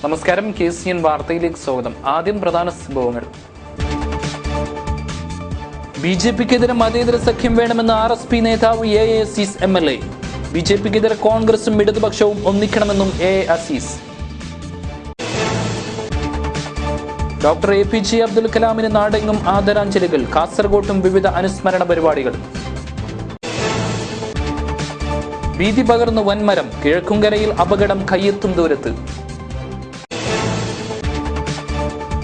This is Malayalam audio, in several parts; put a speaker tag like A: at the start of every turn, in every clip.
A: നമസ്കാരം, KCN വാർത്തയിലേക്ക് സ്വാഗതം. ആദ്യം പ്രധാന സംഭവങ്ങൾ. ബിജെപിക്കെതിരെ മതേതര സഖ്യം വേണമെന്ന് RSP നേതാവ് AA അസീസ് MLA. ബിജെപിക്കെതിരെ കോൺഗ്രസും ഇടതുപക്ഷവും ഒന്നിക്കണമെന്നും AA Aziz. Doctor APJ Abdul കലാമിന് നാടെങ്ങും ആദരാഞ്ജലികൾ. കാസർഗോട്ടും വിവിധ അനുസ്മരണ പരിപാടികൾ. ഭീതി പകർന്നു വൻമരം. കിഴക്കുംകരയിൽ അപകടം കയ്യെത്തും ദൂരത്ത്.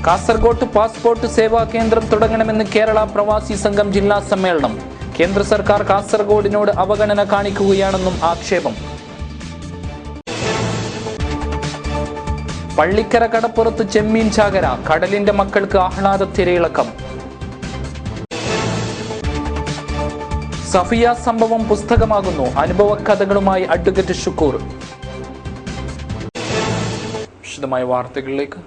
A: കാസർഗോട്ട് പാസ്പോർട്ട് സേവാ കേന്ദ്രം തുടങ്ങണമെന്ന് കേരള പ്രവാസി സംഘം ജില്ലാ സമ്മേളനം. കേന്ദ്ര സർക്കാർ കാസർഗോഡിനോട് അവഗണന കാണിക്കുകയാണെന്നും ആക്ഷേപം. പള്ളിക്കര കടപ്പുറത്ത് ചെമ്മീൻ ചാകര. കടലിന്റെ മക്കൾക്ക് ആഹ്ലാദത്തിരയിളക്കം. സഫിയ സംഭവം പുസ്തകമാകുന്നു. അനുഭവ കഥകളുമായി അഡ്വക്കേറ്റ് ഷുക്കൂർ. വിശദമായ വാർത്തകളിലേക്ക്.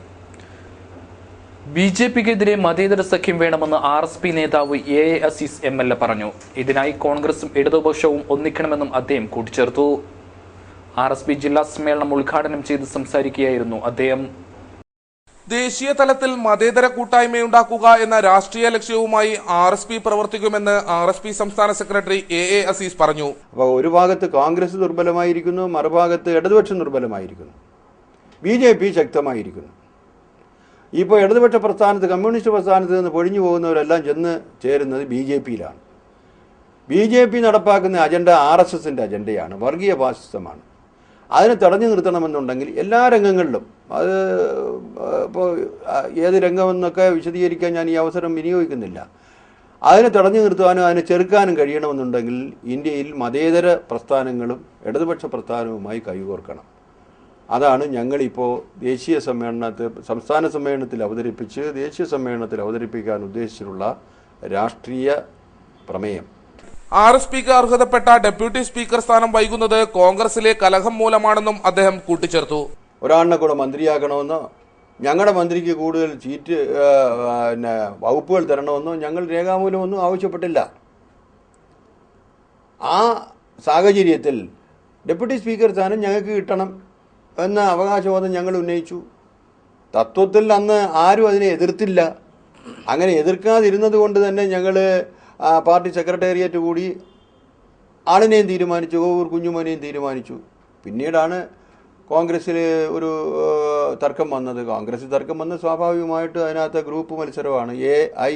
A: ബിജെപിക്കെതിരെ മതേതര സഖ്യം വേണമെന്ന് RSP നേതാവ് AA അസീസ് MLA പറഞ്ഞു. ഇതിനായി കോൺഗ്രസും ഇടതുപക്ഷവും ഒന്നിക്കണമെന്നും അദ്ദേഹം കൂട്ടിച്ചേർത്തു. RSP ജില്ലാ സമ്മേളനം ഉദ്ഘാടനം ചെയ്ത് സംസാരിക്കുകയായിരുന്നു അദ്ദേഹം.
B: ദേശീയ തലത്തിൽ മതേതര കൂട്ടായ്മയുണ്ടാക്കുക എന്ന രാഷ്ട്രീയ ലക്ഷ്യവുമായി RSP പ്രവർത്തിക്കുമെന്ന് RSP സംസ്ഥാന സെക്രട്ടറി AA അസീസ് പറഞ്ഞു.
C: അപ്പോൾ ഒരു ഭാഗത്ത് കോൺഗ്രസ് ദുർബലമായിരിക്കുന്നു, മറുഭാഗത്ത് ഇടതുപക്ഷം ദുർബലമായിരിക്കുന്നു, BJP ശക്തമായിരിക്കുന്നു. ഇപ്പോൾ ഇടതുപക്ഷ പ്രസ്ഥാനത്ത്, കമ്മ്യൂണിസ്റ്റ് പ്രസ്ഥാനത്ത് നിന്ന് പൊഴിഞ്ഞു പോകുന്നവരെല്ലാം ചെന്ന് ചേരുന്നത് BJPയിലാണ്. BJP നടപ്പാക്കുന്ന അജണ്ട RSSന്റെ അജണ്ടയാണ്, വർഗീയ ഫാസിസമാണ്. അതിനെ തടഞ്ഞു നിർത്തണമെന്നുണ്ടെങ്കിൽ എല്ലാ രംഗങ്ങളിലും, അത് ഇപ്പോൾ ഏത് രംഗമെന്നൊക്കെ വിശദീകരിക്കാൻ ഞാൻ ഈ അവസരം വിനിയോഗിക്കുന്നില്ല, അതിനെ തടഞ്ഞു നിർത്തുവാനും അതിനെ ചെറുക്കാനും കഴിയണമെന്നുണ്ടെങ്കിൽ ഇന്ത്യയിൽ മതേതര പ്രസ്ഥാനങ്ങളും ഇടതുപക്ഷ പ്രസ്ഥാനവുമായി കൈകോർക്കണം. അതാണ് ഞങ്ങളിപ്പോൾ ദേശീയ സംസ്ഥാന സമ്മേളനത്തിൽ അവതരിപ്പിച്ച് ദേശീയ സമ്മേളനത്തിൽ അവതരിപ്പിക്കാൻ ഉദ്ദേശിച്ചിട്ടുള്ള രാഷ്ട്രീയ പ്രമേയം.
B: RSPക്ക് അർഹതപ്പെട്ട ഡെപ്യൂട്ടി സ്പീക്കർ സ്ഥാനം വൈകുന്നത് കോൺഗ്രസിലെ കലഹം മൂലമാണെന്നും അദ്ദേഹം കൂട്ടിച്ചേർത്തു.
C: ഒരാളിനെ കൂടെ മന്ത്രിയാക്കണമെന്നോ ഞങ്ങളുടെ മന്ത്രിക്ക് കൂടുതൽ സീറ്റ് വകുപ്പുകൾ തരണമെന്നോ ഞങ്ങൾ രേഖാമൂലമൊന്നും ആവശ്യപ്പെട്ടില്ല. ആ സാഹചര്യത്തിൽ ഡെപ്യൂട്ടി സ്പീക്കർ സ്ഥാനം ഞങ്ങൾക്ക് കിട്ടണം എന്ന അവകാശവാദം ഞങ്ങൾ ഉന്നയിച്ചു. തത്വത്തിൽ അന്ന് ആരും അതിനെ എതിർത്തില്ല. അങ്ങനെ എതിർക്കാതിരുന്നത് കൊണ്ട് തന്നെ ഞങ്ങൾ പാർട്ടി സെക്രട്ടേറിയറ്റ് കൂടി ആളിനെയും തീരുമാനിച്ചു, കോവൂർ കുഞ്ഞുമോനെയും തീരുമാനിച്ചു. പിന്നീടാണ് കോൺഗ്രസ്സിൽ ഒരു തർക്കം വന്നത്. കോൺഗ്രസ് തർക്കം വന്ന് സ്വാഭാവികമായിട്ട് അതിനകത്ത് ഗ്രൂപ്പ് മത്സരമാണ്, AI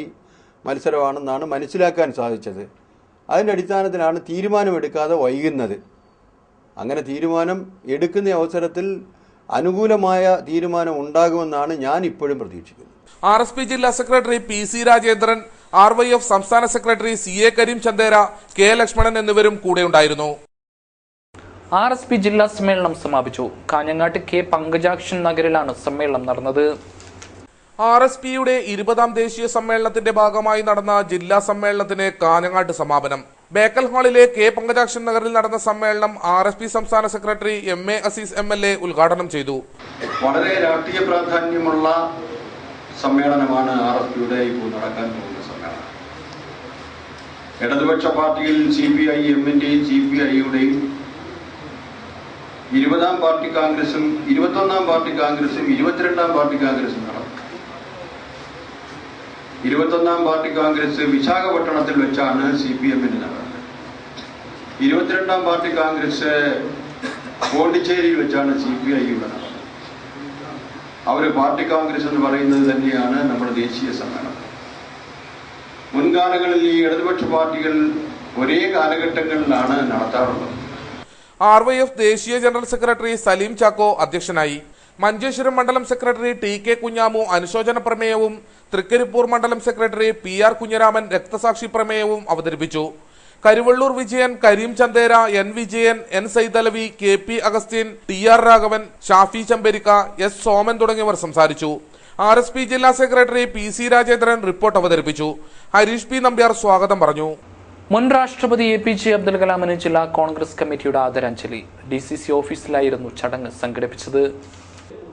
C: മത്സരമാണെന്നാണ് മനസ്സിലാക്കാൻ സാധിച്ചത്. അതിൻ്റെ അടിസ്ഥാനത്തിലാണ് തീരുമാനമെടുക്കാതെ വൈകുന്നത്. അങ്ങനെ തീരുമാനം എടുക്കുന്ന അവസരത്തിൽ അനുകൂലമായ തീരുമാനം ഉണ്ടാകുമെന്നാണ് ഞാൻ ഇപ്പോഴും പ്രതീക്ഷിക്കുന്നത്.
B: RSP ജില്ലാ സെക്രട്ടറി PC രാജേന്ദ്രൻ, RYF സംസ്ഥാന secretary CA Kareem Chandera, K Lakshmanan എന്നിവരും കൂടെയുണ്ടായിരുന്നു.
A: RSP ജില്ലാ സമ്മേളനം സമാപിച്ചു. കാഞ്ഞങ്ങാട്ട് K പങ്കജാക്ഷൻ നഗറിലാണ് സമ്മേളനം നടന്നത്.
B: RSPയുടെ 20ാം ദേശീയ സമ്മേളനത്തിന്റെ ഭാഗമായി നടന്ന ജില്ലാ സമ്മേളനത്തിന് കാഞ്ഞങ്ങാട്ട് സമാപനം. ബേക്കൽ ഹാളിലെ K പങ്കജാക്ഷൻ നഗറിൽ നടന്ന സമ്മേളനം RSP സംസ്ഥാന സെക്രട്ടറി MA അസീസ് MLA ഉദ്ഘാടനം ചെയ്തു.
C: വളരെ രാഷ്ട്രീയ പ്രാധാന്യമുള്ള സമ്മേളനമാണ് RSPയുടെ ഇപ്പോൾ നടക്കാൻ പോകുന്ന സമ്മേളനം. ഇടതുപക്ഷ പാർട്ടിയിൽ CPIMന്റെയും CPIയുടെയും 20ാം പാർട്ടി കോൺഗ്രസും 21ാം പാർട്ടി കോൺഗ്രസും 22ാം പാർട്ടി കോൺഗ്രസും നടന്നു. 21ാം പാർട്ടി കോൺഗ്രസ് വിശാഖപട്ടണത്തിൽ വെച്ചാണ് CPMന് നടന്നത്. 22ാം പാർട്ടി കോൺഗ്രസ് പോണ്ടിച്ചേരിയിൽ വെച്ചാണ് CPIയുടെ നടന്നത്. അവർ പാർട്ടി കോൺഗ്രസ് എന്ന് പറയുന്നത് തന്നെയാണ് നമ്മുടെ ദേശീയ സമ്മേളനം. മുൻകാലങ്ങളിൽ ഈ ഇടതുപക്ഷ പാർട്ടികൾ ഒരേ കാലഘട്ടങ്ങളിലാണ് നടത്താറുള്ളത്.
B: RYF ദേശീയ ജനറൽ സെക്രട്ടറി സലീം ചാക്കോ അധ്യക്ഷനായി. മഞ്ചേശ്വരം മണ്ഡലം സെക്രട്ടറി TK കുഞ്ഞാമു അനുശോചന പ്രമേയവും തൃക്കരിപ്പൂർ മണ്ഡലം സെക്രട്ടറി PR കുഞ്ഞരാമൻ രക്തസാക്ഷി പ്രമേയവും അവതരിപ്പിച്ചു. Karuvallur Vijayan, Karim Chandera, N Vijayan, N Saidalavi, KP Augustine, TR Raghavan, Shafi Chambarikka, S Soman തുടങ്ങിയവർ സംസാരിച്ചു. RSP ജില്ലാ സെക്രട്ടറി PC രാജേന്ദ്രൻ റിപ്പോർട്ട് അവതരിപ്പിച്ചു. ഹരീഷ് P നമ്പ്യാർ സ്വാഗതം പറഞ്ഞു.
A: മുൻ രാഷ്ട്രപതി APJ അബ്ദുൽ കലാമിന് ജില്ലാ കോൺഗ്രസ് കമ്മിറ്റിയുടെ ആദരാഞ്ജലി. DCC ഓഫീസിലായിരുന്നു ചടങ്ങ് സംഘടിപ്പിച്ചത്.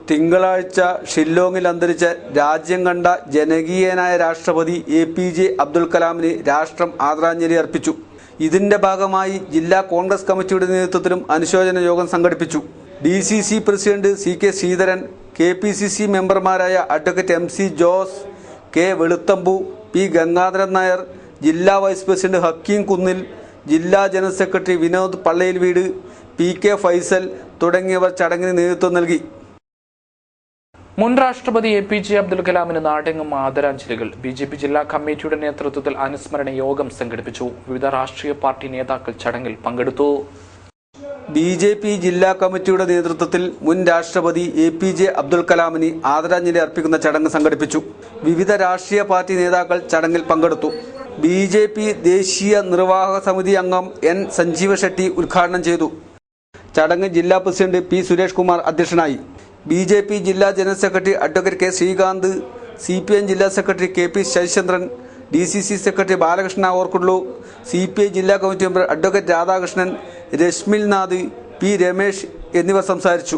D: തിങ്കളാഴ്ച ഷില്ലോങ്ങിൽ അന്തരിച്ച രാജ്യം കണ്ട ജനകീയനായ രാഷ്ട്രപതി APJ അബ്ദുൽ കലാമിന് രാഷ്ട്രം ആദരാഞ്ജലി അർപ്പിച്ചു. ഇതിന്റെ ഭാഗമായി ജില്ലാ കോൺഗ്രസ് കമ്മിറ്റിയുടെ നേതൃത്വത്തിലും അനുശോചന യോഗം സംഘടിപ്പിച്ചു. DCC president CK Sreedharan, KPCC മെമ്പർമാരായ advocate MC Jose, K Veluthambu, P Gangadharan Nair, ജില്ലാ വൈസ് പ്രസിഡന്റ് ഹക്കീം കുന്നിൽ, ജില്ലാ ജനറൽ സെക്രട്ടറി വിനോദ് പള്ളയിൽ വീട്, PK ഫൈസൽ തുടങ്ങിയവർ ചടങ്ങിന് നേതൃത്വം നൽകി.
A: മുൻ രാഷ്ട്രപതി APJ അബ്ദുൽ കലാമിന് നാടെങ്ങും ആദരാഞ്ജലികൾ. BJP ജില്ലാ കമ്മിറ്റിയുടെ നേതൃത്വത്തിൽ അനുസ്മരണ യോഗം സംഘടിപ്പിച്ചു. വിവിധ രാഷ്ട്രീയ പാർട്ടി നേതാക്കൾ ചടങ്ങിൽ പങ്കെടുത്തു.
D: BJP ജില്ലാ കമ്മിറ്റിയുടെ നേതൃത്വത്തിൽ മുൻ രാഷ്ട്രപതി APJ അബ്ദുൽ കലാമിന് ആദരാഞ്ജലി അർപ്പിക്കുന്ന ചടങ്ങ് സംഘടിപ്പിച്ചു. വിവിധ രാഷ്ട്രീയ പാർട്ടി നേതാക്കൾ ചടങ്ങിൽ പങ്കെടുത്തു. BJP ദേശീയ നിർവാഹക സമിതി അംഗം N സഞ്ജീവ ഷെട്ടി ഉദ്ഘാടനം ചെയ്തു. ചടങ്ങ് ജില്ലാ പ്രസിഡന്റ് P സുരേഷ് കുമാർ അധ്യക്ഷനായി. BJP ജില്ലാ general secretary advocate K Srikanth, CPI ജില്ലാ secretary KP Sasichandran, DCC secretary Balakrishna Orkkullu, CPI ജില്ലാ committee member advocate Radhakrishnan, Rashmil Nath, P Ramesh എന്നിവർ സംസാരിച്ചു.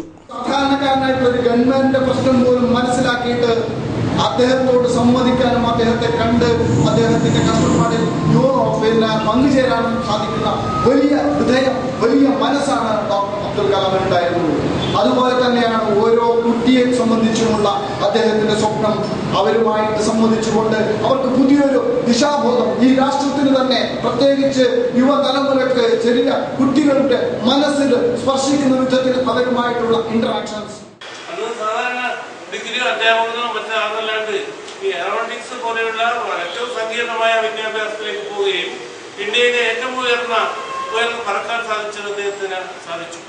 E: അദ്ദേഹത്തോട് സംവദിക്കാനും അദ്ദേഹത്തെ കണ്ട് അദ്ദേഹത്തിന്റെ കഷ്ടപ്പാടിൽ പങ്കുചേരാനും സാധിക്കുന്ന വലിയ ഹൃദയം, വലിയ മനസ്സാണ് ഡോക്ടർ അബ്ദുൽ കലാം ഉണ്ടായിരുന്നത്. അതുപോലെ തന്നെയാണ് ഓരോ കുട്ടിയെ സംബന്ധിച്ചുമുള്ള അദ്ദേഹത്തിന്റെ സ്വപ്നം. അവരുമായിട്ട് സംബന്ധിച്ചുകൊണ്ട് അവർക്ക് പുതിയൊരു ദിശാബോധം, ഈ രാഷ്ട്രത്തിന് തന്നെ പ്രത്യേകിച്ച് യുവതലമുറക്ക്, ചെറിയ കുട്ടികളുടെ മനസ്സിൽ സ്പർശിക്കുന്ന വിധത്തിൽ അവരുമായിട്ടുള്ള ഇന്ററാക്ഷൻസ്.
F: ഡിഗ്രി അധ്യാപകനോ മറ്റാളല്ലാണ്ട് ഈ എയറോട്ടിക്സ് പോലെയുള്ള ഏറ്റവും സങ്കീർണമായ വിദ്യാഭ്യാസത്തിലേക്ക് പോവുകയും ഇന്ത്യയിലെ ഏറ്റവും ഉയർന്ന പറക്കാൻ സാധിച്ചത് അദ്ദേഹത്തിന് സാധിച്ചു.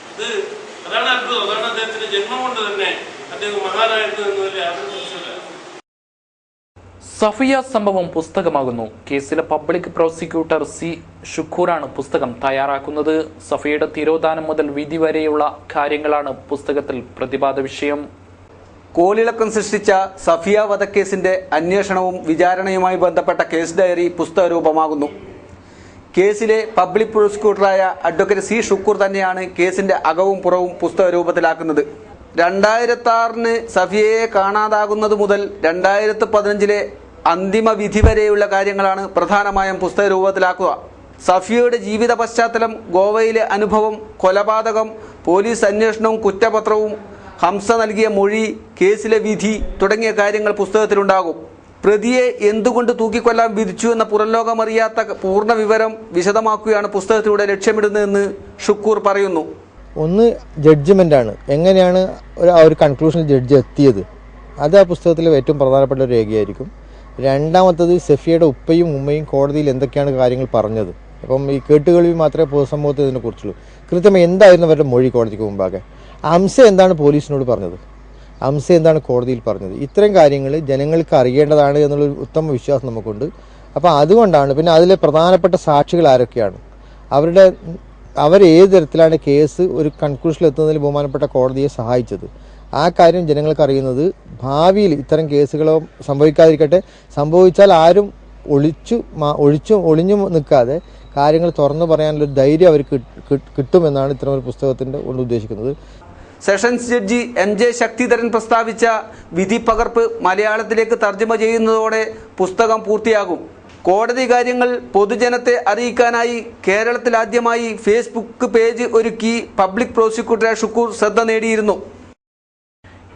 F: അതാണ് അത്ഭുതം. അതാണ് അദ്ദേഹത്തിന്റെ ജന്മം കൊണ്ട് തന്നെ അദ്ദേഹം മഹാനായിരുന്നു എന്നതിൽ യാതൊരു സംശയമില്ല.
A: സഫിയ സംഭവം പുസ്തകമാകുന്നു. കേസിലെ പബ്ലിക് പ്രോസിക്യൂട്ടർ C ഷുക്കൂറാണ് പുസ്തകം തയ്യാറാക്കുന്നത്. സഫിയയുടെ തിരോധാനം മുതൽ വിധി വരെയുള്ള കാര്യങ്ങളാണ് പുസ്തകത്തിൽ പ്രതിപാദ വിഷയം.
D: കോളിളക്കം സൃഷ്ടിച്ച സഫിയ വധക്കേസിന്റെ അന്വേഷണവും വിചാരണയുമായി ബന്ധപ്പെട്ട കേസ് ഡയറി പുസ്തക രൂപമാകുന്നു. കേസിലെ പബ്ലിക് പ്രോസിക്യൂട്ടറായ അഡ്വക്കേറ്റ് C ഷുക്കൂർ തന്നെയാണ് കേസിന്റെ അകവും പുറവും പുസ്തക രൂപത്തിലാക്കുന്നത്. 2006 സഫിയയെ കാണാതാകുന്നത് മുതൽ 2015 അന്തിമ വിധി വരെയുള്ള കാര്യങ്ങളാണ് പ്രധാനമായും പുസ്തക രൂപത്തിലാക്കുക. സഫിയയുടെ ജീവിത പശ്ചാത്തലം, ഗോവയിലെ അനുഭവം, കൊലപാതകം, പോലീസ് അന്വേഷണവും കുറ്റപത്രവും, ഹംസ നൽകിയ മൊഴി, കേസിലെ വിധി തുടങ്ങിയ കാര്യങ്ങൾ പുസ്തകത്തിലുണ്ടാകും. പ്രതിയെ എന്തുകൊണ്ട് തൂക്കിക്കൊല്ലാൻ വിധിച്ചു എന്ന പുറംലോകമറിയാത്ത പൂർണ്ണ വിവരം വിശദമാക്കുകയാണ് പുസ്തകത്തിലൂടെ ലക്ഷ്യമിടുന്നതെന്ന് ഷുക്കൂർ പറയുന്നു.
G: ഒന്ന് ജഡ്ജ്മെൻ്റാണ്, എങ്ങനെയാണ് ഒരു കൺക്ലൂഷനിൽ ജഡ്ജ് എത്തിയത്, അത് ആ പുസ്തകത്തിലെ ഏറ്റവും പ്രധാനപ്പെട്ട ഒരു രേഖയായിരിക്കും. രണ്ടാമത്തത് സഫിയയുടെ ഉപ്പയും ഉമ്മയും കോടതിയിൽ എന്തൊക്കെയാണ് കാര്യങ്ങൾ പറഞ്ഞത്. അപ്പം ഈ കേട്ടുകേൾവി മാത്രമേ പൊതുസമൂഹത്തിൽ ഇതിനെക്കുറിച്ചുള്ളൂ. കൃത്യമായി എന്തായിരുന്നു അവരുടെ മൊഴി കോടതിക്ക് മുമ്പാകെ, ഹംസ എന്താണ് പോലീസിനോട് പറഞ്ഞത്, ഹംസ എന്താണ് കോടതിയിൽ പറഞ്ഞത്, ഇത്തരം കാര്യങ്ങൾ ജനങ്ങൾക്ക് അറിയേണ്ടതാണ് എന്നുള്ളൊരു ഉത്തമ വിശ്വാസം നമുക്കുണ്ട്. അപ്പോൾ അതുകൊണ്ടാണ്. പിന്നെ അതിലെ പ്രധാനപ്പെട്ട സാക്ഷികൾ ആരൊക്കെയാണ്, അവരേത് തരത്തിലാണ് കേസ് ഒരു കൺക്ലൂഷനിൽ എത്തുന്നതിൽ ബഹുമാനപ്പെട്ട കോടതിയെ സഹായിച്ചത്, ആ കാര്യം ജനങ്ങൾക്ക് അറിയുന്നത് ഭാവിയിൽ ഇത്തരം കേസുകളോ സംഭവിക്കാതിരിക്കട്ടെ, സംഭവിച്ചാൽ ആരും ഒളിഞ്ഞു നിൽക്കാതെ കാര്യങ്ങൾ തുറന്നു പറയാനുള്ളൊരു ധൈര്യം അവർക്ക് കിട്ടുമെന്നാണ് ഇത്തരം ഒരു പുസ്തകത്തിൻ്റെ കൊണ്ട് ഉദ്ദേശിക്കുന്നത്.
D: സെഷൻസ് ജഡ്ജി MJ ശക്തിധരൻ പ്രസ്താവിച്ച വിധി പകർപ്പ് മലയാളത്തിലേക്ക് തർജ്ജമ ചെയ്യുന്നതോടെ പുസ്തകം പൂർത്തിയാകും. കോടതി കാര്യങ്ങൾ പൊതുജനത്തെ അറിയിക്കാനായി കേരളത്തിൽ ആദ്യമായി ഫേസ്ബുക്ക് പേജ് ഒരുക്കി പബ്ലിക് പ്രോസിക്യൂട്ടർ ഷുക്കൂർ ശ്രദ്ധ നേടിയിരുന്നു.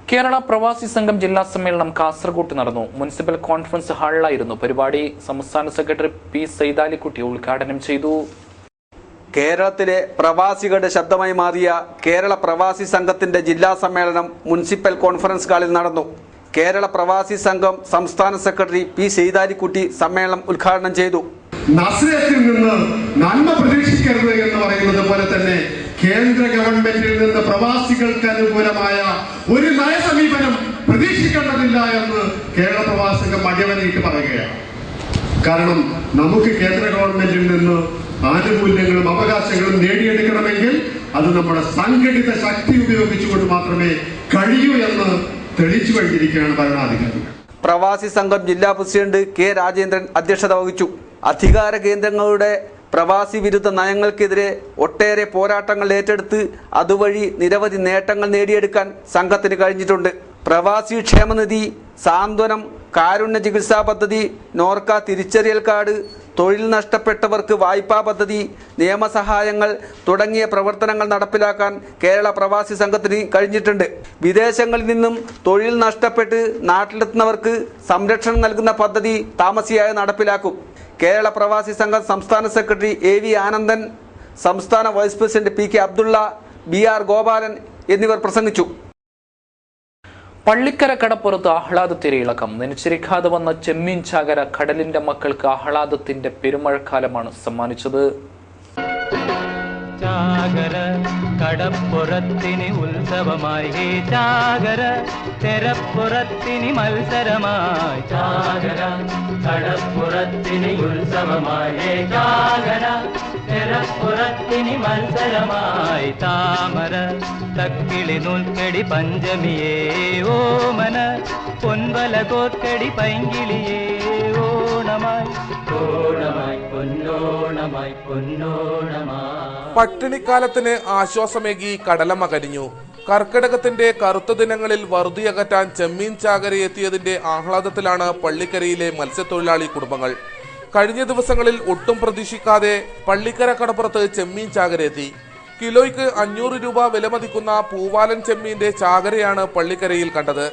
A: കേരള പ്രവാസി സംഘം ജില്ലാ സമ്മേളനം കാസർഗോഡ് നടന്നു. മുനിസിപ്പൽ കോൺഫറൻസ് ഹാളിലായിരുന്നു പരിപാടി. സംസ്ഥാന സെക്രട്ടറി P സൈതാലിക്കുട്ടി ഉദ്ഘാടനം ചെയ്തു.
D: കേരളത്തിലെ പ്രവാസികളുടെ ശബ്ദമായി മാറിയ കേരള പ്രവാസി സംഘത്തിന്റെ ജില്ലാ സമ്മേളനം മുനിസിപ്പൽ കോൺഫറൻസ് ഹാളിൽ നടന്നു. കേരള പ്രവാസി സംഘം സംസ്ഥാന സെക്രട്ടറി P സൈതാലിക്കുട്ടി സമ്മേളനം ഉദ്ഘാടനം ചെയ്തു.
H: നസ്രത്തിൽ നിന്ന് നന്മ പ്രതീക്ഷിക്കരുത് എന്ന് പറയുന്നത് പോലെ തന്നെ കേന്ദ്ര ഗവൺമെന്റിൽ നിന്ന് പ്രവാസികൾക്ക് അനുകൂലമായ ഒരു നയസമീപനം പ്രതീക്ഷിക്കേണ്ടതില്ല എന്ന് കേരള പ്രവാസി സംഘം അടിവരയിട്ട് പറയുകയാണ്. കാരണം നമുക്ക് കേന്ദ്ര ഗവൺമെന്റിൽ നിന്ന് ആനുകൂല്യങ്ങളും അവകാശങ്ങളും നേടിയെടുക്കണമെങ്കിൽ അത് നമ്മുടെ സംഘടിത ശക്തി ഉപയോഗിച്ചുകൊണ്ട് മാത്രമേ കഴിയൂ എന്ന് തെളിയിച്ചു കഴിഞ്ഞിരിക്കുകയാണ് ഭരണാധികാരികൾ.
D: പ്രവാസി സംഘം ജില്ലാ പ്രസിഡന്റ് K രാജേന്ദ്രൻ അധ്യക്ഷത വഹിച്ചു. അധികാര കേന്ദ്രങ്ങളുടെ പ്രവാസി വിരുദ്ധ നയങ്ങൾക്കെതിരെ ഒട്ടേറെ പോരാട്ടങ്ങൾ ഏറ്റെടുത്ത് അതുവഴി നിരവധി നേട്ടങ്ങൾ നേടിയെടുക്കാൻ സംഘത്തിന് കഴിഞ്ഞിട്ടുണ്ട്. പ്രവാസി ക്ഷേമനിധി, സാന്ത്വനം, കാരുണ്യ ചികിത്സാ പദ്ധതി, നോർക്ക തിരിച്ചറിയൽ കാർഡ്, തൊഴിൽ നഷ്ടപ്പെട്ടവർക്ക് വായ്പാ പദ്ധതി, നിയമസഹായങ്ങൾ തുടങ്ങിയ പ്രവർത്തനങ്ങൾ നടപ്പിലാക്കാൻ കേരള പ്രവാസി സംഘത്തിന് കഴിഞ്ഞിട്ടുണ്ട്. വിദേശങ്ങളിൽ നിന്നും തൊഴിൽ നഷ്ടപ്പെട്ട് നാട്ടിലെത്തുന്നവർക്ക് സംരക്ഷണം നൽകുന്ന പദ്ധതി താമസിയാതെ നടപ്പിലാക്കും. കേരള പ്രവാസി സംഘം സംസ്ഥാന സെക്രട്ടറി AV ആനന്ദൻ, സംസ്ഥാന vice president PK Abdulla, BR Gopalan എന്നിവർ പ്രസംഗിച്ചു.
A: പള്ളിക്കര കടപ്പുറത്ത് ആഹ്ലാദത്തിരയിളക്കം. നനച്ചിരിക്കാതെ വന്ന ചെമ്മീൻ ചാകര കടലിന്റെ മക്കൾക്ക് ആഹ്ലാദത്തിന്റെ പെരുമഴക്കാലമാണ് സമ്മാനിച്ചത്.
I: ചാകര കടപ്പുറത്തിന് ഉത്സവമായി, ചാകര തെരപ്പുറത്തിന് മത്സരമായി. ചാകര കടപ്പുറത്തിന് ഉത്സവമായി, ചാകര തെരപ്പുറത്തിന് മത്സരമായി. താമര തക്കിളി നൂൽക്കടി പഞ്ചമിയേ ഓമന, പൊൻവല കോർക്കടി പൈങ്കിളിയേ ഓണമായി ഓണമായി പൊന്നോണമായി പൊന്നോണമായി.
B: പട്ടിണിക്കാലത്തിന് ആശ്വാസമേകി കടലമ്മ കരിഞ്ഞു. കർക്കിടകത്തിന്റെ കറുത്ത ദിനങ്ങളിൽ വറുതിയകറ്റാൻ ചെമ്മീൻ ചാകരയെത്തിയതിന്റെ ആഹ്ലാദത്തിലാണ് പള്ളിക്കരയിലെ മത്സ്യത്തൊഴിലാളി കുടുംബങ്ങൾ. കഴിഞ്ഞ ദിവസങ്ങളിൽ ഒട്ടും പ്രതീക്ഷിക്കാതെ പള്ളിക്കര കടപ്പുറത്ത് ചെമ്മീൻ ചാകരയെത്തി. കിലോയ്ക്ക് 500 രൂപ വിലമതിക്കുന്ന പൂവാലൻ ചെമ്മീന്റെ ചാകരയാണ് പള്ളിക്കരയിൽ കണ്ടത്.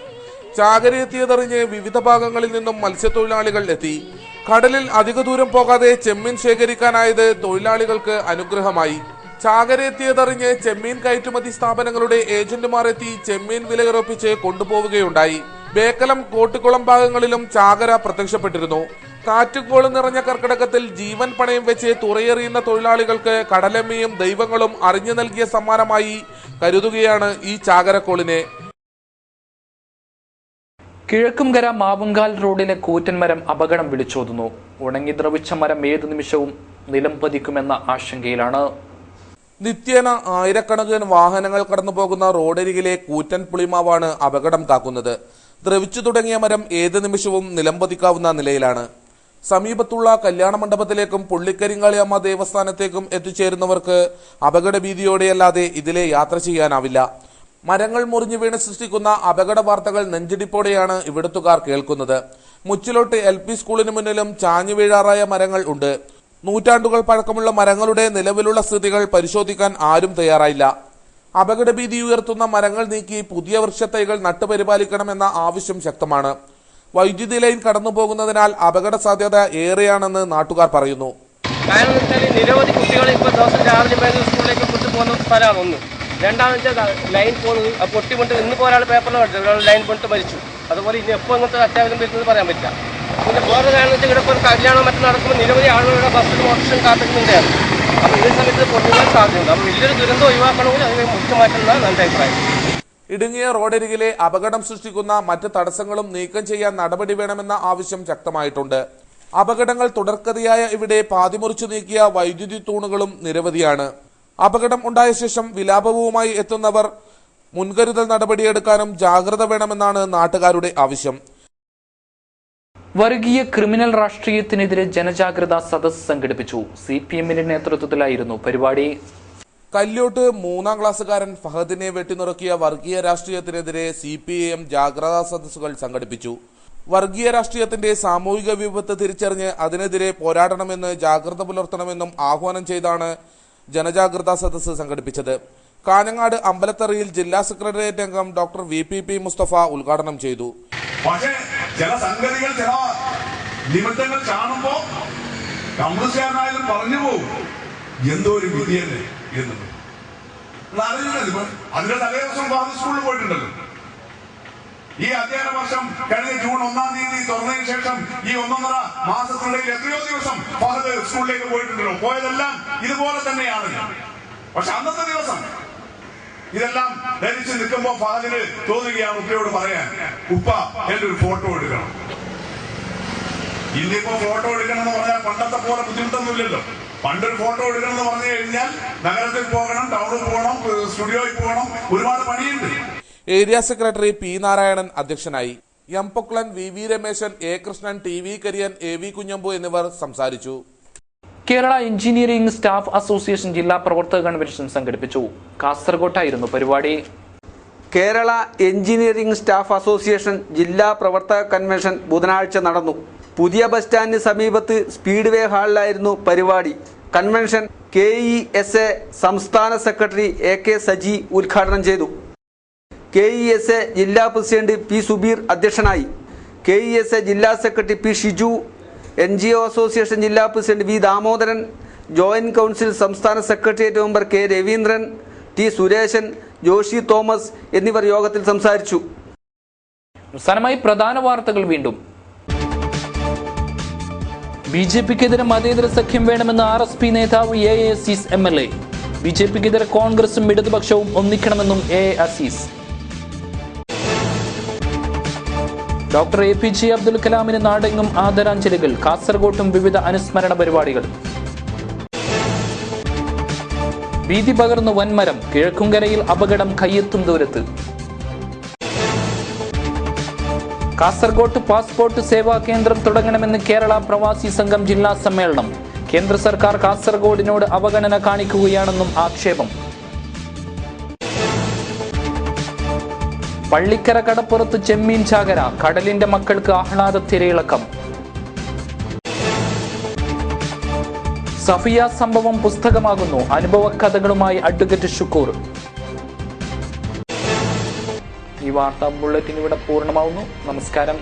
B: ചാകരയെത്തിയതറിഞ്ഞ് വിവിധ ഭാഗങ്ങളിൽ നിന്നും മത്സ്യത്തൊഴിലാളികൾ എത്തി. കടലിൽ അധിക ദൂരം പോകാതെ ചെമ്മീൻ ശേഖരിക്കാനായത് തൊഴിലാളികൾക്ക് അനുഗ്രഹമായി. ചാകരയെത്തിയതറിഞ്ഞ് ചെമ്മീൻ കയറ്റുമതി സ്ഥാപനങ്ങളുടെ ഏജന്റുമാർ എത്തി ചെമ്മീൻ വിലയുറപ്പിച്ച് കൊണ്ടുപോവുകയുണ്ടായി. ബേക്കലം, കോട്ടിക്കുളം ഭാഗങ്ങളിലും ചാകര പ്രത്യക്ഷപ്പെട്ടിരുന്നു. കാറ്റുകോളും നിറഞ്ഞ കർക്കിടകത്തിൽ ജീവൻ പണയം വെച്ച് തുറയെറിയുന്ന തൊഴിലാളികൾക്ക് കടലമ്മയും ദൈവങ്ങളും അറിഞ്ഞു നൽകിയ സമ്മാനമായി കരുതുകയാണ് ഈ ചാകരക്കോളിനെ.
A: കിഴക്കുംകര മാവുങ്കാൽ റോഡിലെ കൂറ്റൻമരം അപകടം വിളിച്ചോതുന്നു. ഉണങ്ങി ദ്രവിച്ച മരം ഏതു നിമിഷവും നിലം പതിക്കുമെന്ന ആശങ്കയിലാണ്.
B: നിത്യേന ആയിരക്കണക്കിന് വാഹനങ്ങൾ കടന്നുപോകുന്ന റോഡരികിലെ കൂറ്റൻ പുളിമാവാണ് അപകടം കാക്കുന്നത്. ദ്രവിച്ചു തുടങ്ങിയ മരം ഏത് നിമിഷവും നിലം പതിക്കാവുന്ന നിലയിലാണ്. സമീപത്തുള്ള കല്യാണ മണ്ഡപത്തിലേക്കും പുള്ളിക്കരിങ്കാളിയമ്മ ദേവസ്ഥാനത്തേക്കും എത്തിച്ചേരുന്നവർക്ക് അപകട ഭീതിയോടെയല്ലാതെ ഇതിലെ യാത്ര ചെയ്യാനാവില്ല. മരങ്ങൾ മുറിഞ്ഞു വീണ് സൃഷ്ടിക്കുന്ന അപകട വാർത്തകൾ നെഞ്ചിടിപ്പോടെയാണ് ഇവിടുത്തുകാർ കേൾക്കുന്നത്. മുച്ചിലോട്ട് LP സ്കൂളിന് മുന്നിലും ചാഞ്ഞു വീഴാറായ മരങ്ങൾ ഉണ്ട്. നൂറ്റാണ്ടുകൾ പഴക്കമുള്ള മരങ്ങളുടെ നിലവിലുള്ള സ്ഥിതികൾ പരിശോധിക്കാൻ ആരും തയ്യാറായില്ല. അപകട ഭീതി ഉയർത്തുന്ന മരങ്ങൾ നീക്കി പുതിയ വൃക്ഷത്തൈകൾ നട്ടുപരിപാലിക്കണമെന്ന ആവശ്യം ശക്തമാണ്. വൈദ്യുതി ലൈൻ കടന്നുപോകുന്നതിനാൽ അപകട സാധ്യത ഏറെയാണെന്ന് നാട്ടുകാർ പറയുന്നു.
J: കാരണം നിരവധി കുട്ടികൾ ഇപ്പോൾ ദിവസം രാവിലെ സ്കൂളിലേക്ക് കൊണ്ടുപോകുന്ന സ്ഥലമാണ് ഒന്ന്. രണ്ടാമത്തെ ലൈൻ പോകുന്നത് പൊട്ടിമുട്ട് ഇന്നിപ്പോൾ ഒരാൾ പേപ്പറിൽ ഒരാൾ ലൈൻ പൊട്ട് മരിച്ചു. അതുപോലെ ഇനി എപ്പോൾ ഇങ്ങനത്തെ അത്യാവശ്യം വരുന്നത് പറയാൻ പറ്റില്ല. പിന്നെ വേറെ കാരണം വെച്ചാൽ ഇവിടെ ഇപ്പോൾ കല്യാണം മറ്റും നടക്കുമ്പോൾ നിരവധി ആളുകളുടെ ബസ്സിലും ഓട്ടോറിക്ഷയും കാത്തിരിക്കുന്നതാണ്. അപ്പോൾ ഈ സമയത്ത് പൊട്ടുവാൻ സാധ്യതയുണ്ട്. അപ്പോൾ വലിയൊരു ദുരന്തം ഒഴിവാക്കണമെങ്കിൽ അതിനെ മുറിച്ചു മാറ്റുന്നതാണ് എൻ്റെ അഭിപ്രായം.
B: ഇടുങ്ങിയ റോഡരികിലെ അപകടം സൃഷ്ടിക്കുന്ന മറ്റ് തടസ്സങ്ങളും നീക്കം ചെയ്യാൻ നടപടി വേണമെന്ന ആവശ്യം ശക്തമായിട്ടുണ്ട്. അപകടങ്ങൾ തുടർക്കഥയായ ഇവിടെ പാതിമുറിച്ചു നീക്കിയ വൈദ്യുതി തൂണുകളും നിരവധിയാണ്. അപകടം ഉണ്ടായ ശേഷം വിലാപവുമായി എത്തുന്നവർ മുൻകരുതൽ നടപടിയെടുക്കാനും ജാഗ്രത വേണമെന്നാണ് നാട്ടുകാരുടെ ആവശ്യം.
A: വർഗീയ ക്രിമിനൽ രാഷ്ട്രീയത്തിനെതിരെ ജനജാഗ്രതാ സദസ്സ് സംഘടിപ്പിച്ചു. CPMന്റെ നേതൃത്വത്തിലായിരുന്നു പരിപാടി.
B: കല്യോട്ട് 3ാം ക്ലാസ്സുകാരൻ ഫഹദിനെ വെട്ടിനുറുക്കിയ വർഗീയ രാഷ്ട്രീയത്തിനെതിരെ CPIM ജാഗ്രതാ സദസ്സുകൾ സംഘടിപ്പിച്ചു. വർഗീയ രാഷ്ട്രീയത്തിന്റെ സാമൂഹിക വിപത്ത് തിരിച്ചറിഞ്ഞ് അതിനെതിരെ പോരാടണമെന്ന് ജാഗ്രത പുലർത്തണമെന്നും ആഹ്വാനം ചെയ്താണ് ജനജാഗ്രതാ സദസ്സ് സംഘടിപ്പിച്ചത്. കാഞ്ഞങ്ങാട് അമ്പലത്തറയിൽ ജില്ലാ സെക്രട്ടേറിയറ്റ് അംഗം ഡോക്ടർ VPP മുസ്തഫ ഉദ്ഘാടനം ചെയ്തു.
K: പക്ഷേ ചില സംഗതികൾ, ചില നിമിത്തങ്ങൾ കാണുമ്പോ കമ്മ്യൂണിസ്റ്റുകാരനായാലും പറഞ്ഞു പോകും, എന്തോ ഒരു വിധിയല്ലേ എന്നത്. അതിന്റെ തലേ ദിവസം ഫഹദ് സ്കൂളിൽ പോയിട്ടുണ്ടല്ലോ. ഈ അധ്യയന വർഷം കഴിഞ്ഞ ജൂൺ 1-ാം തീയതി തുറന്നതിന് ശേഷം ഈ 1.5 മാസത്തിനിടയിൽ എത്രയോ ദിവസം ഫഹദ് സ്കൂളിലേക്ക് പോയിട്ടുണ്ടല്ലോ. പോയതെല്ലാം ഇതുപോലെ തന്നെയാണ്. പക്ഷെ അന്നത്തെ ദിവസം ഇതെല്ലാം ധരിച്ച് നിൽക്കുമ്പോ ഫഹദിന് തോന്നുകയാണ് ഉപ്പയോട് പറയാൻ, ഉപ്പ എന്റെ ഒരു ഫോട്ടോ എടുക്കണം. ഇന്നിപ്പോ ഫോട്ടോ എടുക്കണം എന്ന് പറഞ്ഞാൽ പണ്ടത്തെ പോലെ ബുദ്ധിമുട്ടൊന്നുമില്ലല്ലോ. പണ്ടൊരു ഫോട്ടോ എടുക്കണം എന്ന് പറഞ്ഞു കഴിഞ്ഞാൽ നഗരത്തിൽ പോകണം, ടൗണിൽ പോകണം, സ്റ്റുഡിയോയിൽ പോകണം, ഒരുപാട് പണിയുണ്ട്.
B: ഏരിയ സെക്രട്ടറി P നാരായണൻ അധ്യക്ഷനായി. M Poklan, VV Rameshan, A Krishnan, TV Kariyan, AV Kunhambu എന്നിവർ സംസാരിച്ചു.
A: കേരള എഞ്ചിനീയറിംഗ് സ്റ്റാഫ് അസോസിയേഷൻ ജില്ലാ പ്രവർത്തക കൺവെൻഷൻ സംഘടിപ്പിച്ചു. കാസർഗോട്ടായിരുന്നു പരിപാടി.
D: കേരള എഞ്ചിനീയറിംഗ് സ്റ്റാഫ് അസോസിയേഷൻ ജില്ലാ പ്രവർത്തക കൺവെൻഷൻ ബുധനാഴ്ച നടന്നു. പുതിയ ബസ് സ്റ്റാൻഡിന് സമീപത്ത് സ്പീഡ് വേ ഹാളിലായിരുന്നു പരിപാടി. കൺവെൻഷൻ KESA സംസ്ഥാന സെക്രട്ടറി AK സജി ഉദ്ഘാടനം ചെയ്തു. KESA ജില്ലാ പ്രസിഡന്റ് P സുബീർ അധ്യക്ഷനായി. KESA ജില്ലാ secretary P Shiju, NGO association ജില്ലാ president V Damodaran, joint council സംസ്ഥാന secretariat member K Raveendran, T Suresan, Joshy Thomas എന്നിവർ യോഗത്തിൽ സംസാരിച്ചു.
A: അവസാനമായി പ്രധാന വാർത്തകൾ വീണ്ടും. BJPക്കെതിരെ മതേതര സഖ്യം വേണമെന്ന് RSP നേതാവ് AA അസീസ് MLA. BJPക്കെതിരെ കോൺഗ്രസും ഇടതുപക്ഷവും ഒന്നിക്കണമെന്നും AA Aziz. Doctor APJ Abdul കലാമിന് നാടെങ്ങും ആദരാഞ്ജലികൾ. കാസർഗോട്ടും വിവിധ അനുസ്മരണ പരിപാടികൾ. ഭീതി പകർന്നു വൻമരം. കിഴക്കുംകരയിൽ അപകടം കയ്യെത്തും ദൂരത്ത്. കാസർഗോട്ട് പാസ്പോർട്ട് സേവാ കേന്ദ്രം തുടങ്ങണമെന്ന് കേരള പ്രവാസി സംഘം ജില്ലാ സമ്മേളനം. കേന്ദ്ര സർക്കാർ കാസർഗോഡിനോട് അവഗണന കാണിക്കുകയാണെന്നും ആക്ഷേപം. പള്ളിക്കര കടപ്പുറത്ത് ചെമ്മീൻ ചാകര. കടലിന്റെ മക്കൾക്ക് ആഹ്ലാദ തിരയിളക്കം. സഫിയ സംഭവം പുസ്തകമാകുന്നു. അനുഭവ കഥകളുമായി അഡ്വക്കേറ്റ് ഷുക്കൂർ. ഈ വാർത്താ ബുള്ളറ്റിൻ ഇവിടെ പൂർണ്ണമാവുന്നു. നമസ്കാരം.